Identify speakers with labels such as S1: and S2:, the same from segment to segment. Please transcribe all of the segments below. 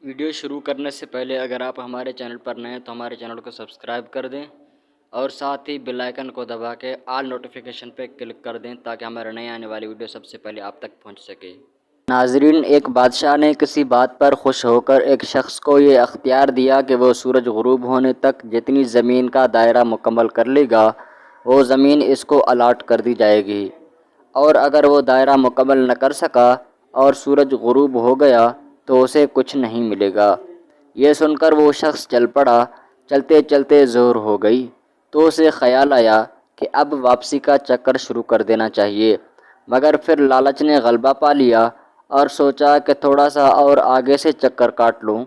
S1: Video شروع کرنے سے پہلے اگر آپ ہمارے چینل پر نئے ہیں تو ہمارے چینل کو سبسکرائب کر دیں اور ساتھ ہی بیل آئیکن کو دبا کے آل نوٹیفیکیشن پہ کلک کر دیں تاکہ ہمارے نئے آنے والی ویڈیو سب سے پہلے آپ تک پہنچ سکے۔ ناظرین، ایک بادشاہ نے کسی بات پر خوش ہو کر ایک شخص کو یہ اختیار دیا کہ وہ سورج غروب ہونے تک جتنی زمین کا دائرہ مکمل کر لے گا وہ زمین اس کو الاٹ کر دی جائے گی، اور اگر وہ دائرہ مکمل نہ کر سکا اور سورج غروب ہو گیا تو اسے کچھ نہیں ملے گا۔ یہ سن کر وہ شخص چل پڑا۔ چلتے چلتے زور ہو گئی تو اسے خیال آیا کہ اب واپسی کا چکر شروع کر دینا چاہیے، مگر پھر لالچ نے غلبہ پا لیا اور سوچا کہ تھوڑا سا اور آگے سے چکر کاٹ لوں۔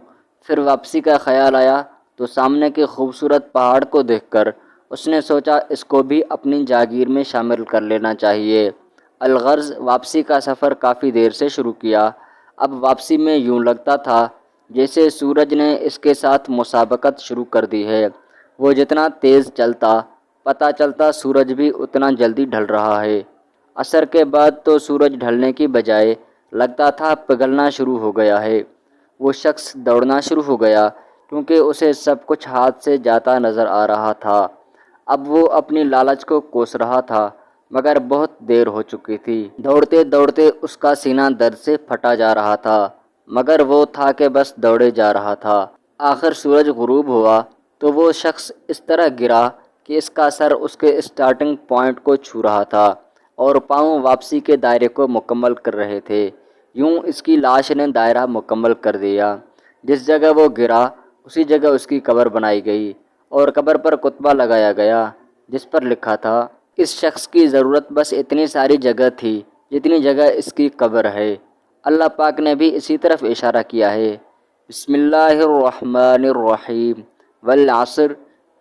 S1: پھر واپسی کا خیال آیا تو سامنے کے خوبصورت پہاڑ کو دیکھ کر اس نے سوچا اس کو بھی اپنی جاگیر میں شامل کر لینا چاہیے۔ الغرض واپسی کا سفر کافی دیر سے شروع کیا۔ اب واپسی میں یوں لگتا تھا جیسے سورج نے اس کے ساتھ مسابقت شروع کر دی ہے۔ وہ جتنا تیز چلتا پتہ چلتا سورج بھی اتنا جلدی ڈھل رہا ہے۔ عصر کے بعد تو سورج ڈھلنے کی بجائے لگتا تھا پگھلنا شروع ہو گیا ہے۔ وہ شخص دوڑنا شروع ہو گیا کیونکہ اسے سب کچھ ہاتھ سے جاتا نظر آ رہا تھا۔ اب وہ اپنی لالچ کو کوس رہا تھا مگر بہت دیر ہو چکی تھی۔ دوڑتے دوڑتے اس کا سینہ درد سے پھٹا جا رہا تھا مگر وہ تھا کہ بس دوڑے جا رہا تھا۔ آخر سورج غروب ہوا تو وہ شخص اس طرح گرا کہ اس کا سر اس کے اسٹارٹنگ پوائنٹ کو چھو رہا تھا اور پاؤں واپسی کے دائرے کو مکمل کر رہے تھے۔ یوں اس کی لاش نے دائرہ مکمل کر دیا۔ جس جگہ وہ گرا اسی جگہ اس کی قبر بنائی گئی اور قبر پر کتبہ لگایا گیا جس پر لکھا تھا، اس شخص کی ضرورت بس اتنی ساری جگہ تھی جتنی جگہ اس کی قبر ہے۔ اللہ پاک نے بھی اسی طرف اشارہ کیا ہے۔ بسم اللہ الرحمن الرحیم، والعصر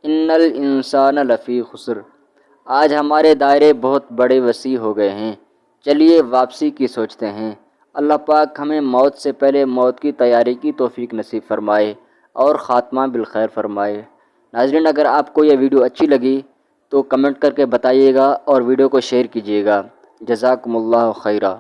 S1: ان الانسان لفی خسر۔ آج ہمارے دائرے بہت بڑے وسیع ہو گئے ہیں، چلیے واپسی کی سوچتے ہیں۔ اللہ پاک ہمیں موت سے پہلے موت کی تیاری کی توفیق نصیب فرمائے اور خاتمہ بالخیر فرمائے۔ ناظرین، اگر آپ کو یہ ویڈیو اچھی لگی تو کمنٹ کر کے بتائیے گا اور ویڈیو کو شیئر کیجیے گا۔ جزاکم اللہ خیرہ۔